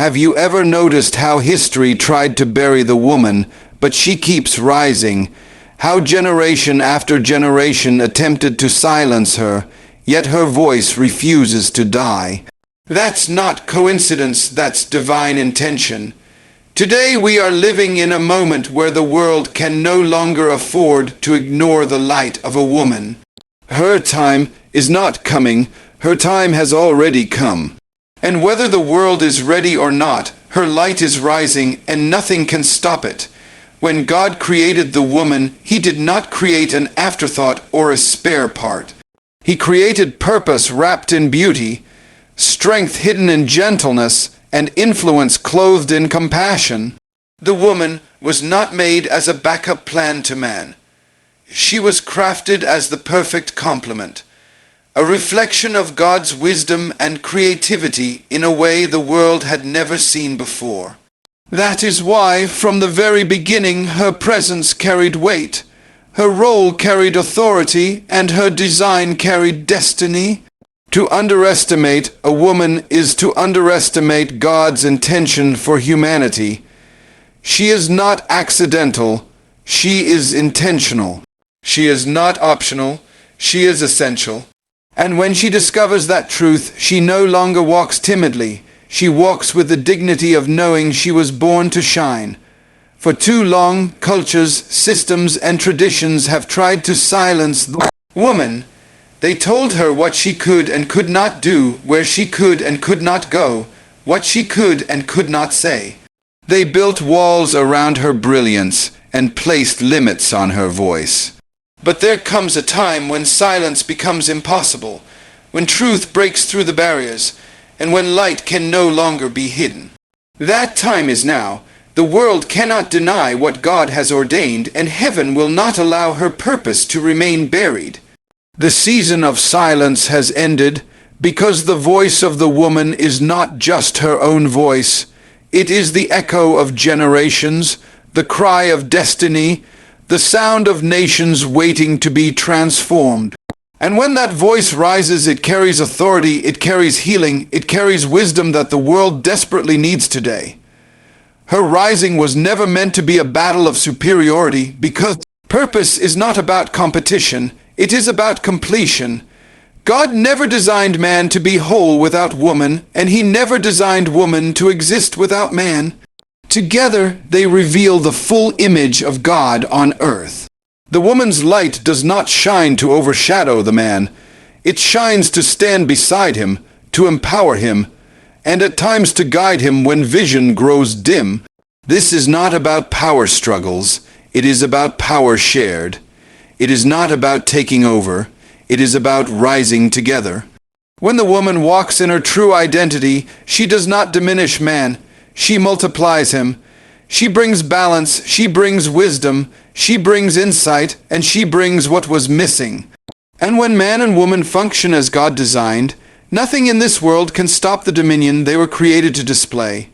Have you ever noticed how history tried to bury the woman, but she keeps rising? How generation after generation attempted to silence her, yet her voice refuses to die. That's not coincidence, that's divine intention. Today we are living in a moment where the world can no longer afford to ignore the light of a woman. Her time is not coming, her time has already come. And whether the world is ready or not, her light is rising and nothing can stop it. When God created the woman, He did not create an afterthought or a spare part. He created purpose wrapped in beauty, strength hidden in gentleness, and influence clothed in compassion. The woman was not made as a backup plan to man. She was crafted as the perfect complement, a reflection of God's wisdom and creativity in a way the world had never seen before. That is why, from the very beginning, her presence carried weight, her role carried authority, and her design carried destiny. To underestimate a woman is to underestimate God's intention for humanity. She is not accidental, she is intentional. She is not optional, she is essential. And when she discovers that truth, she no longer walks timidly. She walks with the dignity of knowing she was born to shine. For too long, cultures, systems, and traditions have tried to silence the woman. They told her what she could and could not do, where she could and could not go, what she could and could not say. They built walls around her brilliance and placed limits on her voice. But there comes a time when silence becomes impossible, when truth breaks through the barriers, and when light can no longer be hidden. That time is now. The world cannot deny what God has ordained, and heaven will not allow her purpose to remain buried. The season of silence has ended, because the voice of the woman is not just her own voice. It is the echo of generations, the cry of destiny, the sound of nations waiting to be transformed. And when that voice rises, it carries authority, it carries healing, it carries wisdom that the world desperately needs today. Her rising was never meant to be a battle of superiority, because purpose is not about competition, it is about completion. God never designed man to be whole without woman, and He never designed woman to exist without man. Together, they reveal the full image of God on earth. The woman's light does not shine to overshadow the man. It shines to stand beside him, to empower him, and at times to guide him when vision grows dim. This is not about power struggles. It is about power shared. It is not about taking over. It is about rising together. When the woman walks in her true identity, she does not diminish man. She multiplies him. She brings balance, she brings wisdom, she brings insight, and she brings what was missing. And when man and woman function as God designed, nothing in this world can stop the dominion they were created to display.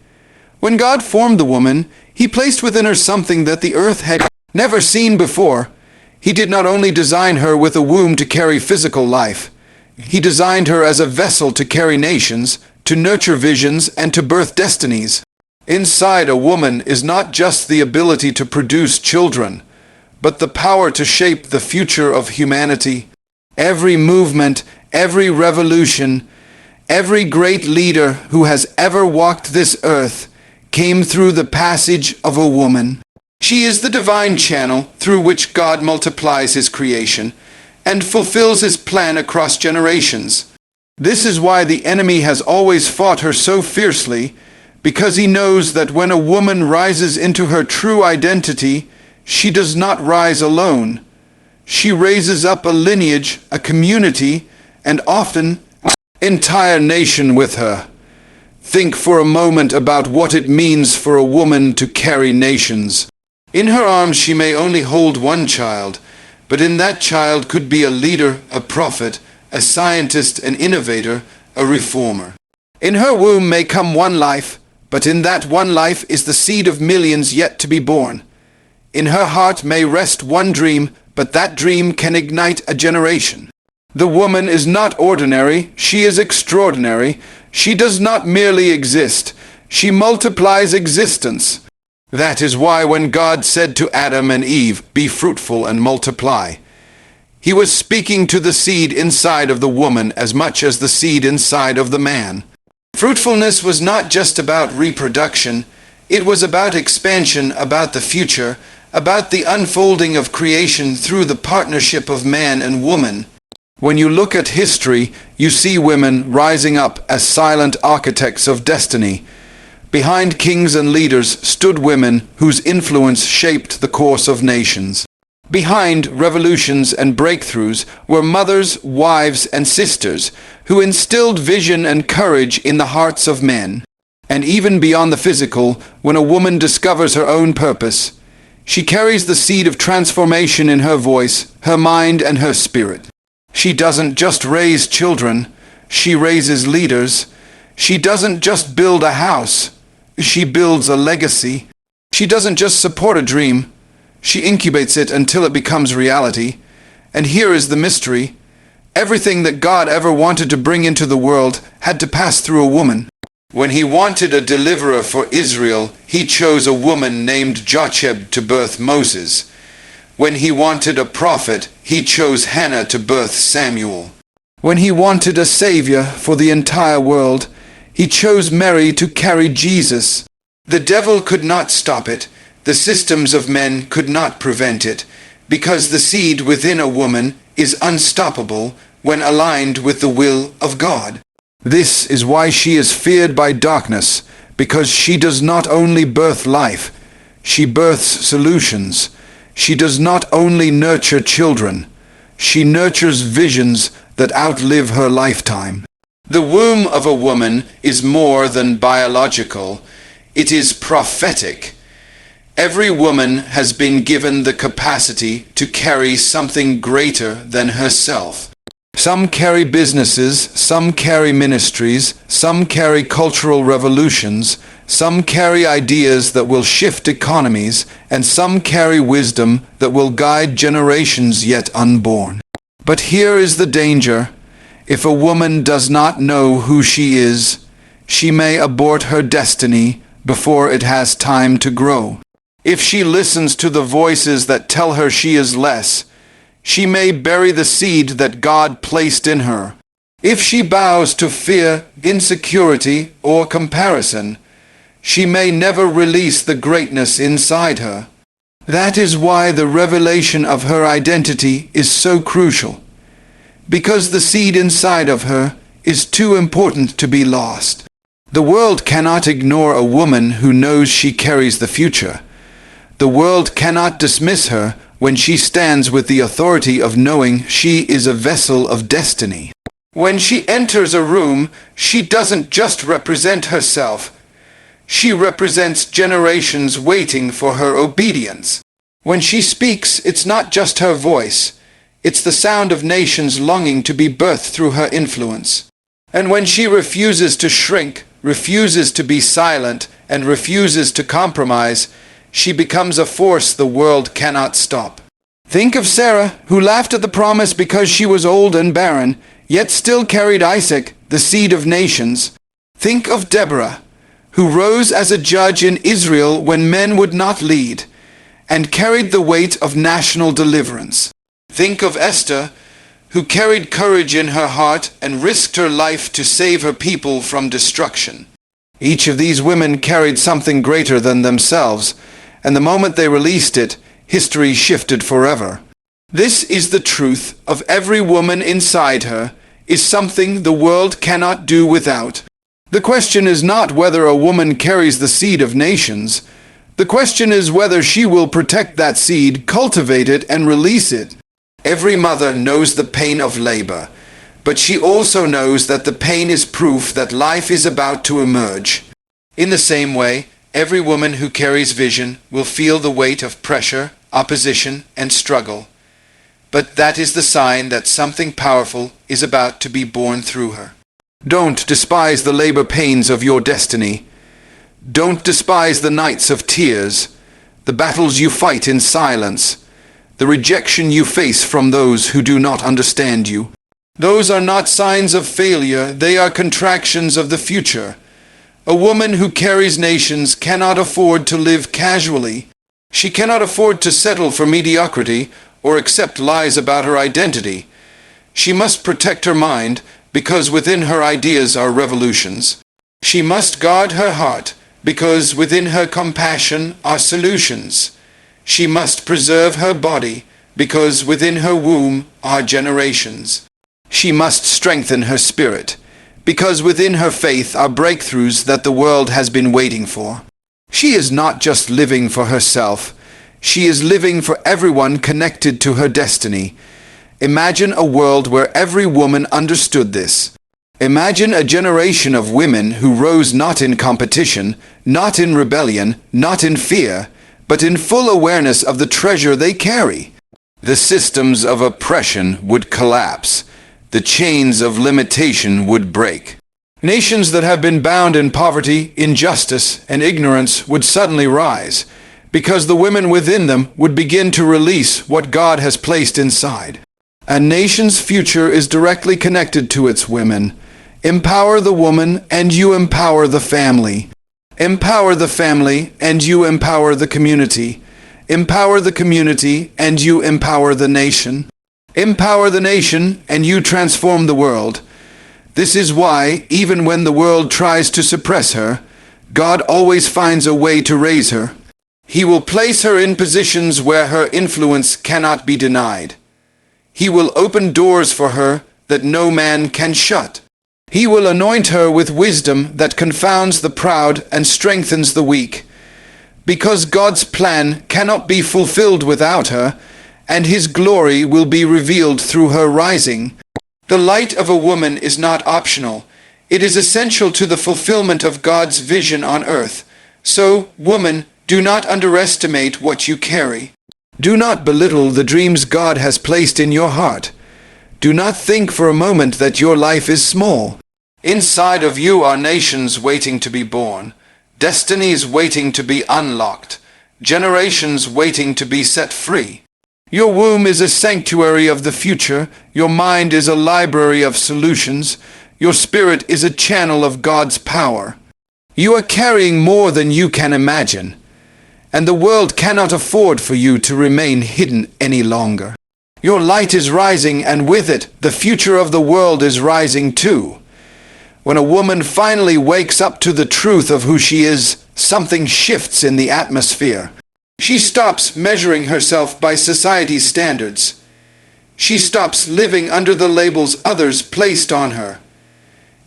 When God formed the woman, He placed within her something that the earth had never seen before. He did not only design her with a womb to carry physical life. He designed her as a vessel to carry nations, to nurture visions, and to birth destinies. Inside a woman is not just the ability to produce children, but the power to shape the future of humanity. Every movement, every revolution, every great leader who has ever walked this earth came through the passage of a woman. She is the divine channel through which God multiplies His creation and fulfills His plan across generations. This is why the enemy has always fought her so fiercely, because he knows that when a woman rises into her true identity, she does not rise alone. She raises up a lineage, a community, and often an entire nation with her. Think for a moment about what it means for a woman to carry nations. In her arms she may only hold one child, but in that child could be a leader, a prophet, a scientist, an innovator, a reformer. In her womb may come one life, but in that one life is the seed of millions yet to be born. In her heart may rest one dream, but that dream can ignite a generation. The woman is not ordinary, she is extraordinary. She does not merely exist, She multiplies existence. That is why when God said to Adam and Eve, "Be fruitful and multiply," he was speaking to the seed inside of the woman as much as the seed inside of the man. Fruitfulness was not just about reproduction. It was about expansion, about the future, about the unfolding of creation through the partnership of man and woman. When you look at history, you see women rising up as silent architects of destiny. Behind kings and leaders stood women whose influence shaped the course of nations. Behind revolutions and breakthroughs were mothers, wives, and sisters who instilled vision and courage in the hearts of men. And even beyond the physical, when a woman discovers her own purpose, she carries the seed of transformation in her voice, her mind, and her spirit. She doesn't just raise children, she raises leaders. She doesn't just build a house, she builds a legacy. She doesn't just support a dream, she incubates it until it becomes reality. And here is the mystery. Everything that God ever wanted to bring into the world had to pass through a woman. When he wanted a deliverer for Israel, he chose a woman named Jocheb to birth Moses. When he wanted a prophet, he chose Hannah to birth Samuel. When he wanted a savior for the entire world, he chose Mary to carry Jesus. The devil could not stop it. The systems of men could not prevent it, because the seed within a woman is unstoppable when aligned with the will of God. This is why she is feared by darkness, because she does not only birth life, she births solutions. She does not only nurture children, she nurtures visions that outlive her lifetime. The womb of a woman is more than biological, it is prophetic. Every woman has been given the capacity to carry something greater than herself. Some carry businesses, some carry ministries, some carry cultural revolutions, some carry ideas that will shift economies, and some carry wisdom that will guide generations yet unborn. But here is the danger. If a woman does not know who she is, she may abort her destiny before it has time to grow. If she listens to the voices that tell her she is less, she may bury the seed that God placed in her. If she bows to fear, insecurity, or comparison, she may never release the greatness inside her. That is why the revelation of her identity is so crucial, because the seed inside of her is too important to be lost. The world cannot ignore a woman who knows she carries the future. The world cannot dismiss her when she stands with the authority of knowing she is a vessel of destiny. When she enters a room, she doesn't just represent herself. She represents generations waiting for her obedience. When she speaks, it's not just her voice. It's the sound of nations longing to be birthed through her influence. And when she refuses to shrink, refuses to be silent, and refuses to compromise, she becomes a force the world cannot stop. Think of Sarah, who laughed at the promise because she was old and barren, yet still carried Isaac, the seed of nations. Think of Deborah, who rose as a judge in Israel when men would not lead, and carried the weight of national deliverance. Think of Esther, who carried courage in her heart and risked her life to save her people from destruction. Each of these women carried something greater than themselves, and the moment they released it, history shifted forever. This is the truth of every woman inside her, is something the world cannot do without. The question is not whether a woman carries the seed of nations. The question is whether she will protect that seed, cultivate it, and release it. Every mother knows the pain of labor, but she also knows that the pain is proof that life is about to emerge. In the same way, every woman who carries vision will feel the weight of pressure, opposition, and struggle. But that is the sign that something powerful is about to be born through her. Don't despise the labor pains of your destiny. Don't despise the nights of tears, the battles you fight in silence, the rejection you face from those who do not understand you. Those are not signs of failure, they are contractions of the future. A woman who carries nations cannot afford to live casually. She cannot afford to settle for mediocrity or accept lies about her identity. She must protect her mind, because within her ideas are revolutions. She must guard her heart, because within her compassion are solutions. She must preserve her body, because within her womb are generations. She must strengthen her spirit, because within her faith are breakthroughs that the world has been waiting for. She is not just living for herself. She is living for everyone connected to her destiny. Imagine a world where every woman understood this. Imagine a generation of women who rose not in competition, not in rebellion, not in fear, but in full awareness of the treasure they carry. The systems of oppression would collapse. The chains of limitation would break. Nations that have been bound in poverty, injustice, and ignorance would suddenly rise, because the women within them would begin to release what God has placed inside. A nation's future is directly connected to its women. Empower the woman, and you empower the family. Empower the family, and you empower the community. Empower the community, and you empower the nation. Empower the nation, and you transform the world. This is why, even when the world tries to suppress her, God always finds a way to raise her. He will place her in positions where her influence cannot be denied. He will open doors for her that no man can shut. He will anoint her with wisdom that confounds the proud and strengthens the weak. Because God's plan cannot be fulfilled without her, and His glory will be revealed through her rising. The light of a woman is not optional. It is essential to the fulfillment of God's vision on earth. So, woman, do not underestimate what you carry. Do not belittle the dreams God has placed in your heart. Do not think for a moment that your life is small. Inside of you are nations waiting to be born, destinies waiting to be unlocked, generations waiting to be set free. Your womb is a sanctuary of the future. Your mind is a library of solutions. Your spirit is a channel of God's power. You are carrying more than you can imagine, and the world cannot afford for you to remain hidden any longer. Your light is rising, and with it, the future of the world is rising too. When a woman finally wakes up to the truth of who she is, something shifts in the atmosphere. She stops measuring herself by society's standards. She stops living under the labels others placed on her.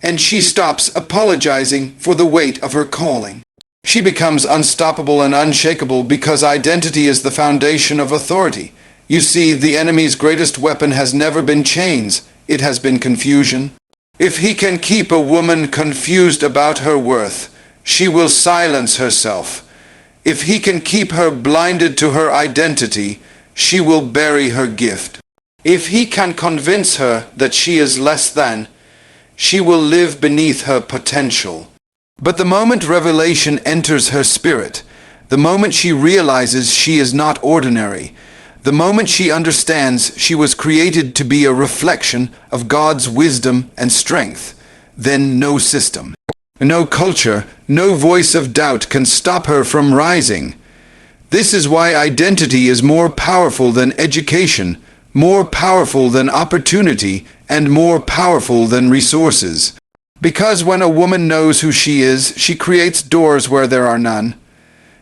And she stops apologizing for the weight of her calling. She becomes unstoppable and unshakable because identity is the foundation of authority. You see, the enemy's greatest weapon has never been chains. It has been confusion. If he can keep a woman confused about her worth, she will silence herself. If he can keep her blinded to her identity, she will bury her gift. If he can convince her that she is less than, she will live beneath her potential. But the moment revelation enters her spirit, the moment she realizes she is not ordinary, the moment she understands she was created to be a reflection of God's wisdom and strength, then no system, no culture, no voice of doubt can stop her from rising. This is why identity is more powerful than education, more powerful than opportunity, and more powerful than resources. Because when a woman knows who she is, she creates doors where there are none.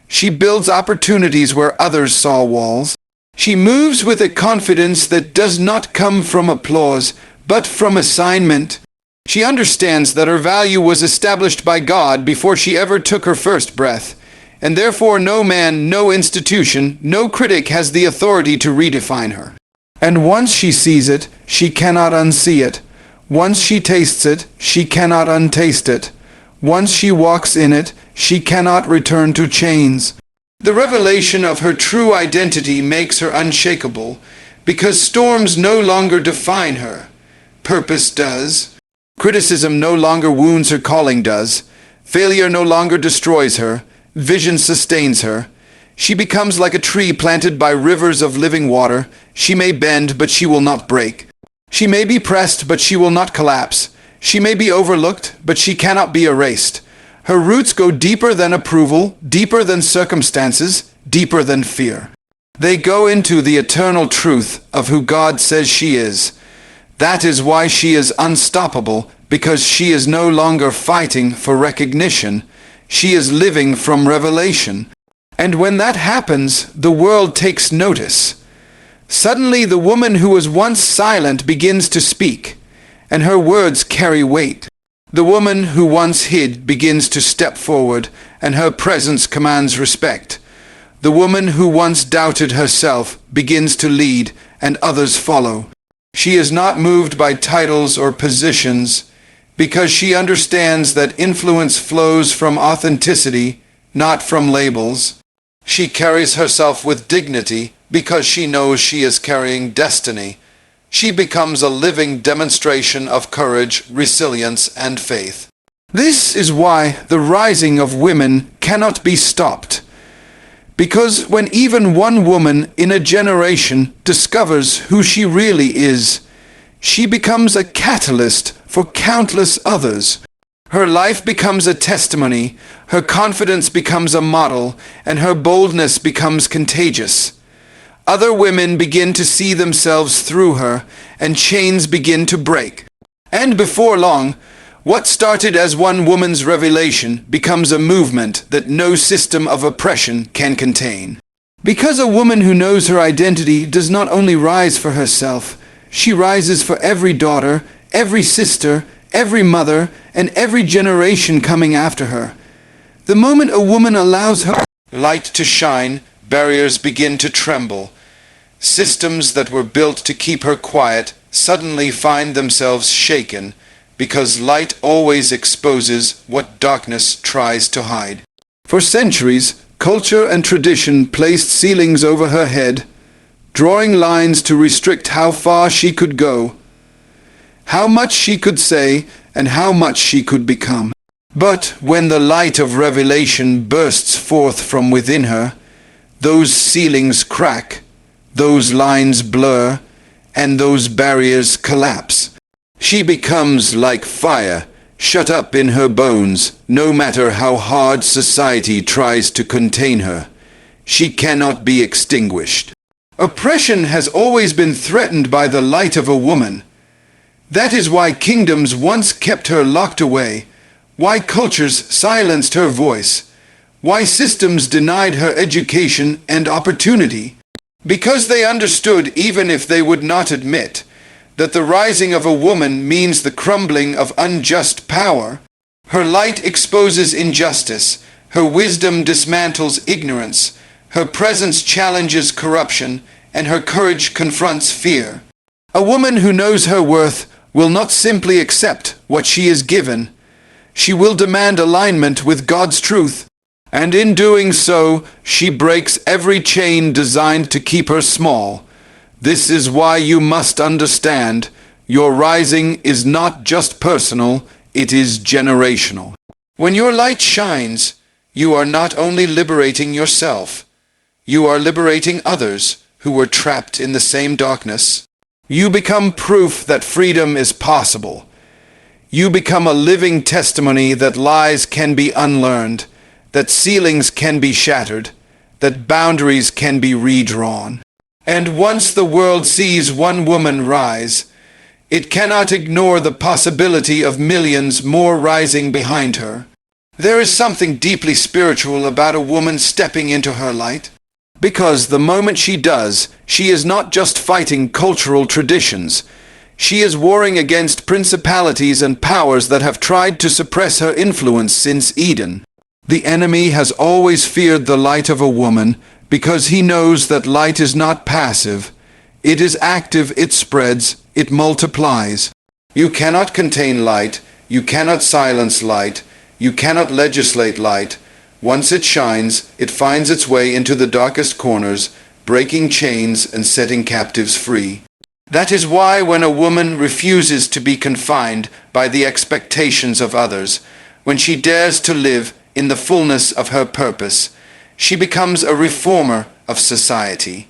She builds opportunities where others saw walls. She moves with a confidence that does not come from applause, but from assignment. She understands that her value was established by God before she ever took her first breath, and therefore no man, no institution, no critic has the authority to redefine her. And once she sees it, she cannot unsee it. Once she tastes it, she cannot untaste it. Once she walks in it, she cannot return to chains. The revelation of her true identity makes her unshakable, because storms no longer define her. Purpose does. Criticism no longer wounds her, calling does. Failure no longer destroys her. Vision sustains her. She becomes like a tree planted by rivers of living water. She may bend, but she will not break. She may be pressed, but she will not collapse. She may be overlooked, but she cannot be erased. Her roots go deeper than approval, deeper than circumstances, deeper than fear. They go into the eternal truth of who God says she is. That is why she is unstoppable, because she is no longer fighting for recognition. She is living from revelation. And when that happens, the world takes notice. Suddenly the woman who was once silent begins to speak, and her words carry weight. The woman who once hid begins to step forward, and her presence commands respect. The woman who once doubted herself begins to lead, and others follow. She is not moved by titles or positions, because she understands that influence flows from authenticity, not from labels. She carries herself with dignity, because she knows she is carrying destiny. She becomes a living demonstration of courage, resilience, and faith. This is why the rising of women cannot be stopped. Because when even one woman in a generation discovers who she really is, she becomes a catalyst for countless others. Her life becomes a testimony, her confidence becomes a model, and her boldness becomes contagious. Other women begin to see themselves through her, and chains begin to break. And before long, what started as one woman's revelation becomes a movement that no system of oppression can contain. Because a woman who knows her identity does not only rise for herself, she rises for every daughter, every sister, every mother, and every generation coming after her. The moment a woman allows her light to shine, barriers begin to tremble. Systems that were built to keep her quiet suddenly find themselves shaken, because light always exposes what darkness tries to hide. For centuries, culture and tradition placed ceilings over her head, drawing lines to restrict how far she could go, how much she could say, and how much she could become. But when the light of revelation bursts forth from within her, those ceilings crack, those lines blur, and those barriers collapse. She becomes like fire, shut up in her bones, no matter how hard society tries to contain her. She cannot be extinguished. Oppression has always been threatened by the light of a woman. That is why kingdoms once kept her locked away, why cultures silenced her voice, why systems denied her education and opportunity. Because they understood, even if they would not admit, that the rising of a woman means the crumbling of unjust power. Her light exposes injustice, her wisdom dismantles ignorance, her presence challenges corruption, and her courage confronts fear. A woman who knows her worth will not simply accept what she is given. She will demand alignment with God's truth, and in doing so, she breaks every chain designed to keep her small. This is why you must understand, your rising is not just personal, it is generational. When your light shines, you are not only liberating yourself, you are liberating others who were trapped in the same darkness. You become proof that freedom is possible. You become a living testimony that lies can be unlearned, that ceilings can be shattered, that boundaries can be redrawn. And once the world sees one woman rise, it cannot ignore the possibility of millions more rising behind her. There is something deeply spiritual about a woman stepping into her light, because the moment she does, she is not just fighting cultural traditions. She is warring against principalities and powers that have tried to suppress her influence since Eden. The enemy has always feared the light of a woman because he knows that light is not passive. It is active, it spreads, it multiplies. You cannot contain light, you cannot silence light, you cannot legislate light. Once it shines, it finds its way into the darkest corners, breaking chains and setting captives free. That is why when a woman refuses to be confined by the expectations of others, when she dares to live in the fullness of her purpose, she becomes a reformer of society.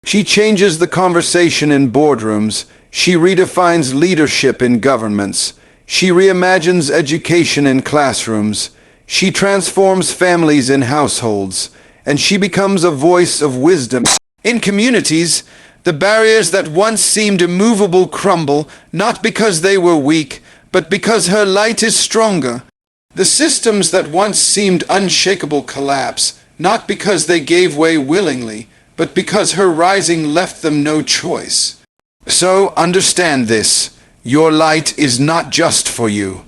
She changes the conversation in boardrooms. She redefines leadership in governments. She reimagines education in classrooms. She transforms families and households, and she becomes a voice of wisdom. In communities, the barriers that once seemed immovable crumble, not because they were weak, but because her light is stronger. The systems that once seemed unshakable collapse, not because they gave way willingly, but because her rising left them no choice. So understand this: your light is not just for you.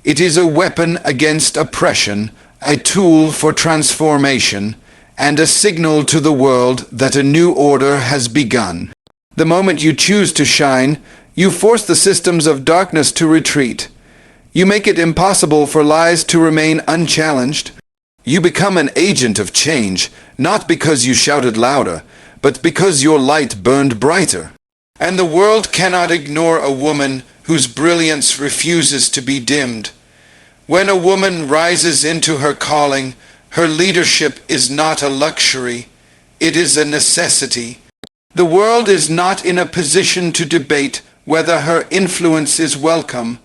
It is a weapon against oppression, a tool for transformation, and a signal to the world that a new order has begun. The moment you choose to shine, you force the systems of darkness to retreat. You make it impossible for lies to remain unchallenged. You become an agent of change, not because you shouted louder, but because your light burned brighter. And the world cannot ignore a woman whose brilliance refuses to be dimmed. When a woman rises into her calling, her leadership is not a luxury, it is a necessity. The world is not in a position to debate whether her influence is welcome.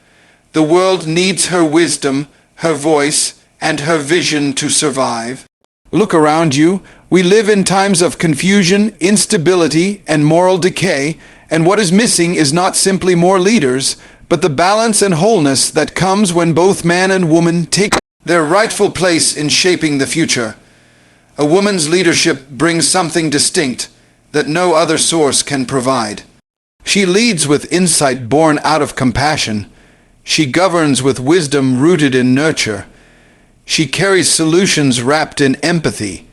The world needs her wisdom, her voice, and her vision to survive. Look around you. We live in times of confusion, instability, and moral decay, and what is missing is not simply more leaders, but the balance and wholeness that comes when both man and woman take their rightful place in shaping the future. A woman's leadership brings something distinct that no other source can provide. She leads with insight born out of compassion. She governs with wisdom rooted in nurture. She carries solutions wrapped in empathy.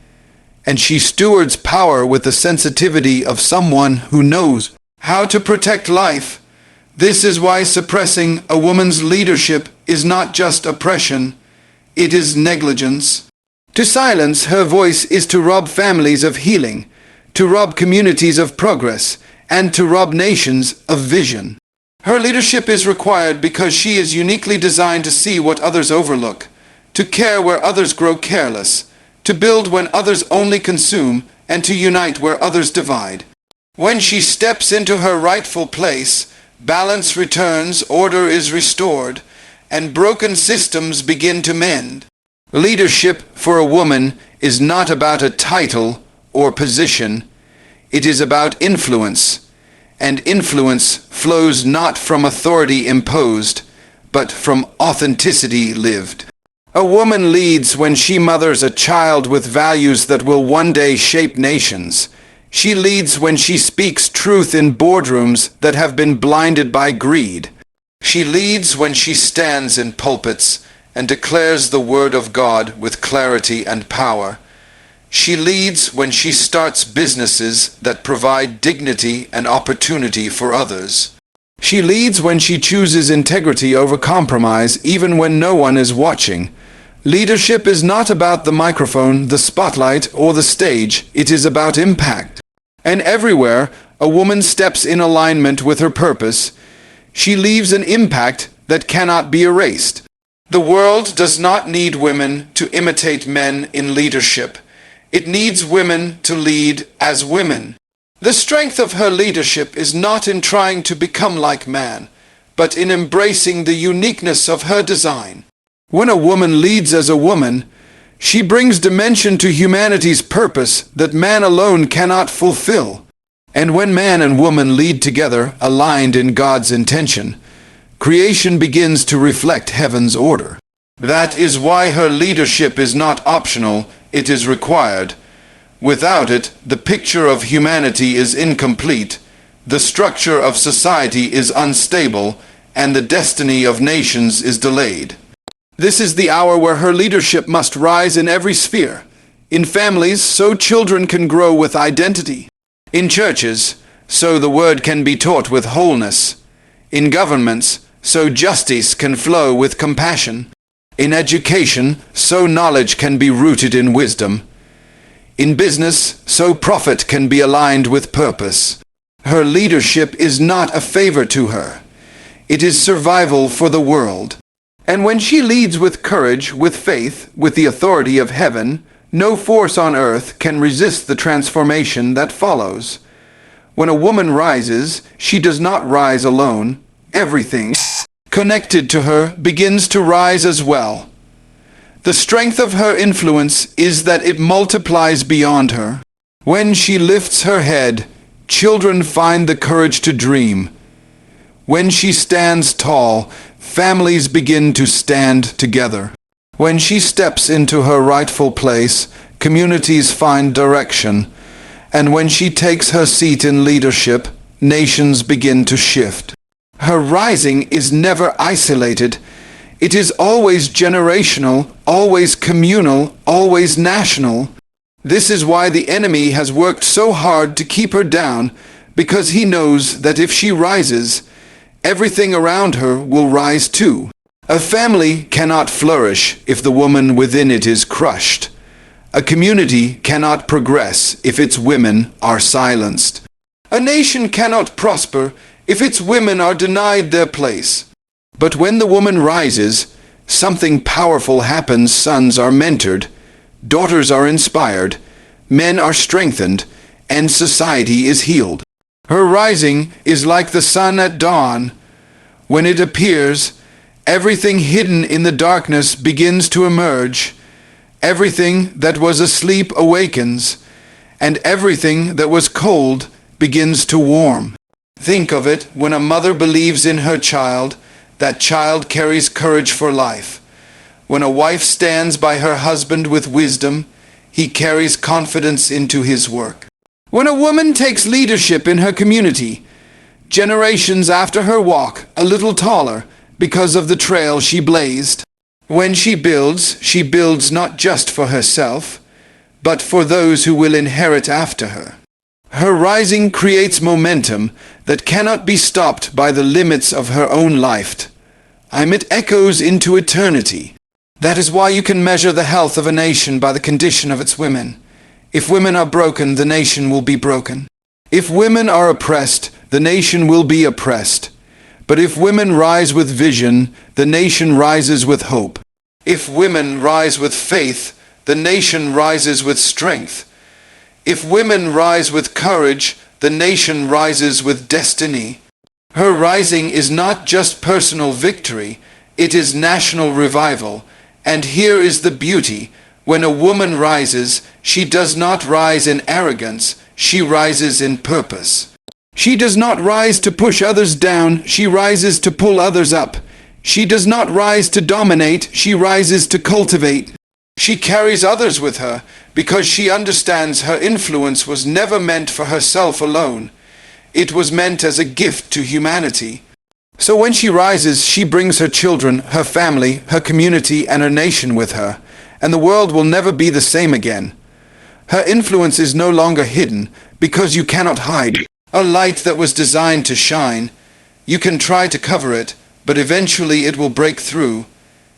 And she stewards power with the sensitivity of someone who knows how to protect life. This is why suppressing a woman's leadership is not just oppression, it is negligence. To silence her voice is to rob families of healing, to rob communities of progress, and to rob nations of vision. Her leadership is required because she is uniquely designed to see what others overlook, to care where others grow careless, to build when others only consume, and to unite where others divide. When she steps into her rightful place, balance returns, order is restored, and broken systems begin to mend. Leadership for a woman is not about a title or position. It is about influence, and influence flows not from authority imposed, but from authenticity lived. A woman leads when she mothers a child with values that will one day shape nations. She leads when she speaks truth in boardrooms that have been blinded by greed. She leads when she stands in pulpits and declares the word of God with clarity and power. She leads when she starts businesses that provide dignity and opportunity for others. She leads when she chooses integrity over compromise, even when no one is watching. Leadership is not about the microphone, the spotlight, or the stage. It is about impact. And everywhere a woman steps in alignment with her purpose, she leaves an impact that cannot be erased. The world does not need women to imitate men in leadership. It needs women to lead as women. The strength of her leadership is not in trying to become like man, but in embracing the uniqueness of her design. When a woman leads as a woman, she brings dimension to humanity's purpose that man alone cannot fulfill. And when man and woman lead together, aligned in God's intention, creation begins to reflect heaven's order. That is why her leadership is not optional, it is required. Without it, the picture of humanity is incomplete, the structure of society is unstable, and the destiny of nations is delayed. This is the hour where her leadership must rise in every sphere. In families, so children can grow with identity. In churches, so the word can be taught with wholeness. In governments, so justice can flow with compassion. In education, so knowledge can be rooted in wisdom. In business, so profit can be aligned with purpose. Her leadership is not a favor to her. It is survival for the world. And when she leads with courage, with faith, with the authority of heaven, no force on earth can resist the transformation that follows. When a woman rises, she does not rise alone. Everything connected to her begins to rise as well. The strength of her influence is that it multiplies beyond her. When she lifts her head, children find the courage to dream. When she stands tall, families begin to stand together. When she steps into her rightful place, communities find direction. And when she takes her seat in leadership, nations begin to shift. Her rising is never isolated. It is always generational, always communal, always national. This is why the enemy has worked so hard to keep her down, because he knows that if she rises, everything around her will rise too. A family cannot flourish if the woman within it is crushed. A community cannot progress if its women are silenced. A nation cannot prosper if its women are denied their place. But when the woman rises, something powerful happens. Sons are mentored, daughters are inspired, men are strengthened, and society is healed. Her rising is like the sun at dawn. When it appears, everything hidden in the darkness begins to emerge. Everything that was asleep awakens, and everything that was cold begins to warm. Think of it, when a mother believes in her child, that child carries courage for life. When a wife stands by her husband with wisdom, he carries confidence into his work. When a woman takes leadership in her community, generations after her walk a little taller because of the trail she blazed. When she builds not just for herself, but for those who will inherit after her. Her rising creates momentum that cannot be stopped by the limits of her own life. It echoes into eternity. That is why you can measure the health of a nation by the condition of its women. If women are broken, the nation will be broken. If women are oppressed, the nation will be oppressed. But if women rise with vision, the nation rises with hope. If women rise with faith, the nation rises with strength. If women rise with courage, the nation rises with destiny. Her rising is not just personal victory, it is national revival. And here is the beauty. When a woman rises, she does not rise in arrogance, she rises in purpose. She does not rise to push others down, she rises to pull others up. She does not rise to dominate, she rises to cultivate. She carries others with her because she understands her influence was never meant for herself alone. It was meant as a gift to humanity. So when she rises, she brings her children, her family, her community, and her nation with her, and the world will never be the same again. Her influence is no longer hidden because you cannot hide. A light that was designed to shine. You can try to cover it, but eventually it will break through.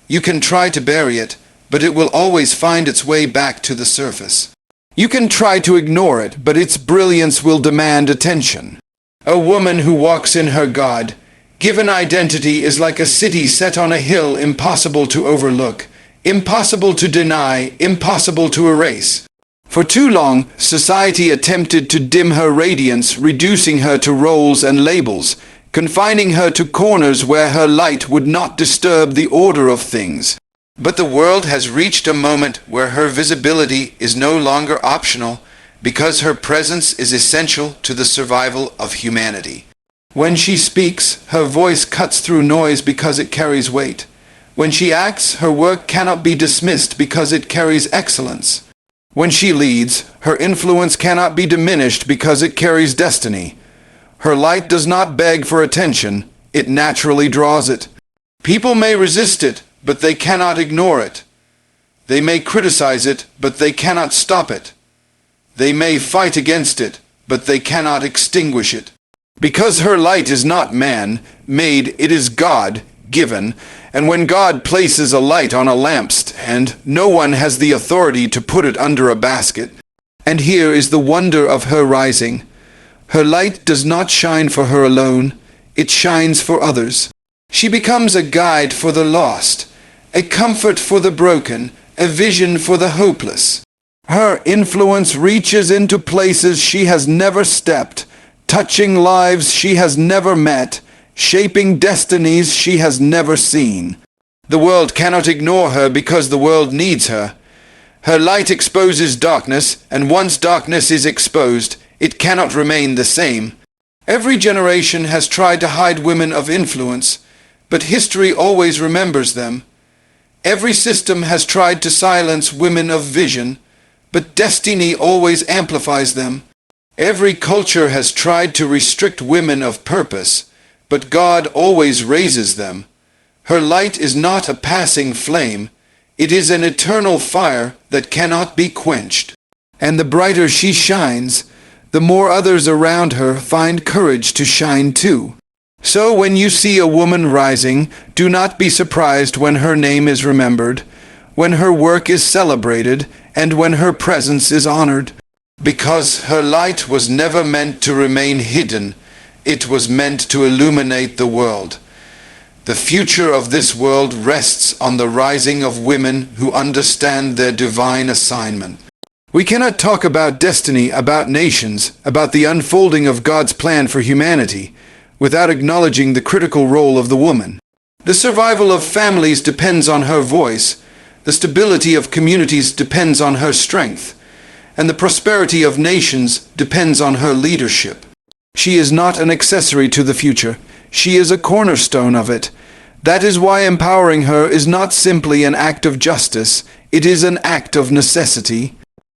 You can try to bury it, but it will always find its way back to the surface. You can try to ignore it, but its brilliance will demand attention. A woman who walks in her God-given identity is like a city set on a hill, impossible to overlook, impossible to deny, impossible to erase. For too long, society attempted to dim her radiance, reducing her to roles and labels, confining her to corners where her light would not disturb the order of things. But the world has reached a moment where her visibility is no longer optional, because her presence is essential to the survival of humanity. When she speaks, her voice cuts through noise because it carries weight. When she acts, her work cannot be dismissed because it carries excellence. When she leads, her influence cannot be diminished because it carries destiny. Her light does not beg for attention, it naturally draws it. People may resist it, but they cannot ignore it. They may criticize it, but they cannot stop it. They may fight against it, but they cannot extinguish it. Because her light is not man-made, it is God-given, and when God places a light on a lampstand, no one has the authority to put it under a basket. And here is the wonder of her rising. Her light does not shine for her alone, it shines for others. She becomes a guide for the lost, a comfort for the broken, a vision for the hopeless. Her influence reaches into places she has never stepped, touching lives she has never met, shaping destinies she has never seen. The world cannot ignore her because the world needs her. Her light exposes darkness, and once darkness is exposed, it cannot remain the same. Every generation has tried to hide women of influence, but history always remembers them. Every system has tried to silence women of vision, but destiny always amplifies them. Every culture has tried to restrict women of purpose, but God always raises them. Her light is not a passing flame. It is an eternal fire that cannot be quenched. And the brighter she shines, the more others around her find courage to shine too. So when you see a woman rising, do not be surprised when her name is remembered, when her work is celebrated, and when her presence is honored. Because her light was never meant to remain hidden. It was meant to illuminate the world. The future of this world rests on the rising of women who understand their divine assignment. We cannot talk about destiny, about nations, about the unfolding of God's plan for humanity, without acknowledging the critical role of the woman. The survival of families depends on her voice, the stability of communities depends on her strength, and the prosperity of nations depends on her leadership. She is not an accessory to the future. She is a cornerstone of it. That is why empowering her is not simply an act of justice, it is an act of necessity.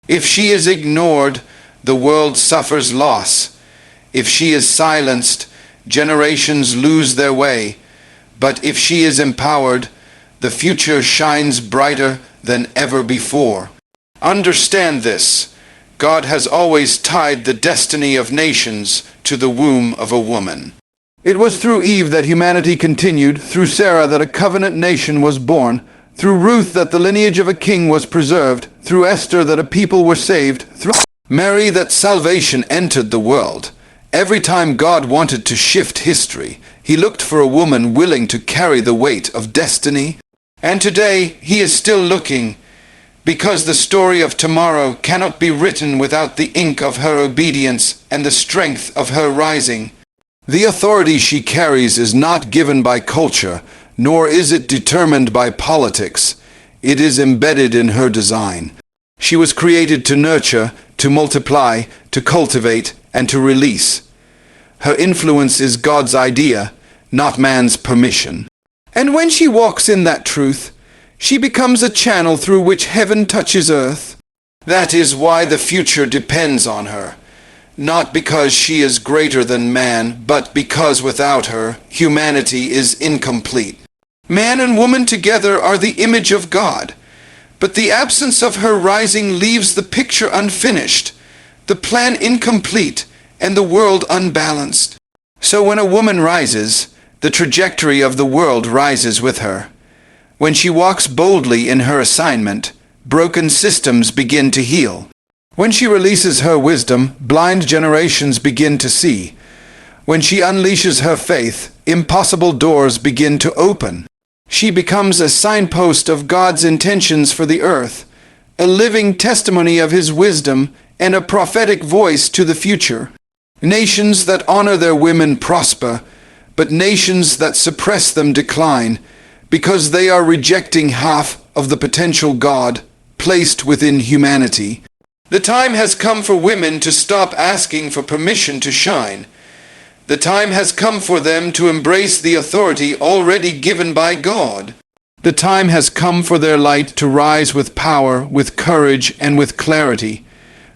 If she is ignored, the world suffers loss. If she is silenced, generations lose their way. But if she is empowered, the future shines brighter than ever before. Understand this. God has always tied the destiny of nations to the womb of a woman. It was through Eve that humanity continued, through Sarah that a covenant nation was born, through Ruth that the lineage of a king was preserved, through Esther that a people were saved, through Mary that salvation entered the world. Every time God wanted to shift history, he looked for a woman willing to carry the weight of destiny. And today, he is still looking, because the story of tomorrow cannot be written without the ink of her obedience and the strength of her rising. The authority she carries is not given by culture, nor is it determined by politics. It is embedded in her design. She was created to nurture, to multiply, to cultivate, and to release. Her influence is God's idea, not man's permission. And when she walks in that truth, she becomes a channel through which heaven touches earth. That is why the future depends on her. Not because she is greater than man, but because without her, humanity is incomplete. Man and woman together are the image of God, but the absence of her rising leaves the picture unfinished, the plan incomplete, and the world unbalanced. So when a woman rises, the trajectory of the world rises with her. When she walks boldly in her assignment, broken systems begin to heal. When she releases her wisdom, blind generations begin to see. When she unleashes her faith, impossible doors begin to open. She becomes a signpost of God's intentions for the earth, a living testimony of his wisdom, and a prophetic voice to the future. Nations that honor their women prosper, but nations that suppress them decline, because they are rejecting half of the potential God placed within humanity. The time has come for women to stop asking for permission to shine. The time has come for them to embrace the authority already given by God. The time has come for their light to rise with power, with courage, and with clarity,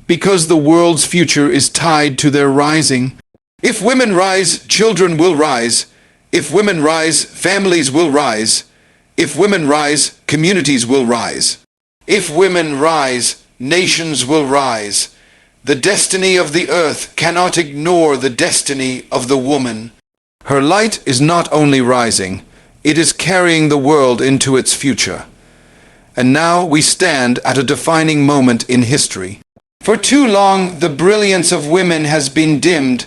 because the world's future is tied to their rising. If women rise, children will rise. If women rise, families will rise. If women rise, communities will rise. If women rise, nations will rise. The destiny of the earth cannot ignore the destiny of the woman. Her light is not only rising, it is carrying the world into its future. And now we stand at a defining moment in history. For too long, the brilliance of women has been dimmed,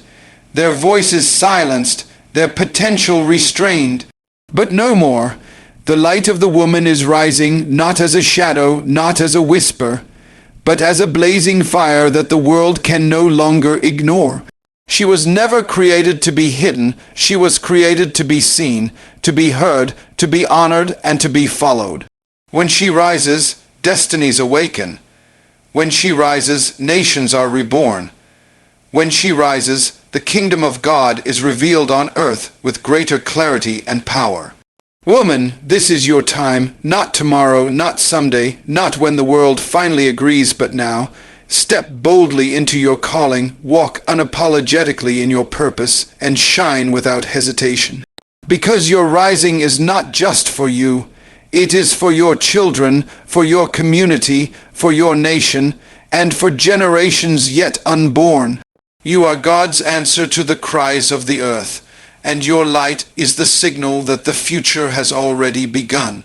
their voices silenced, their potential restrained. But no more. The light of the woman is rising, not as a shadow, not as a whisper, but as a blazing fire that the world can no longer ignore. She was never created to be hidden. She was created to be seen, to be heard, to be honored, and to be followed. When she rises, destinies awaken. When she rises, nations are reborn. When she rises, the kingdom of God is revealed on earth with greater clarity and power. Woman, this is your time, not tomorrow, not someday, not when the world finally agrees, but now. Step boldly into your calling, walk unapologetically in your purpose, and shine without hesitation. Because your rising is not just for you, it is for your children, for your community, for your nation, and for generations yet unborn. You are God's answer to the cries of the earth, and your light is the signal that the future has already begun.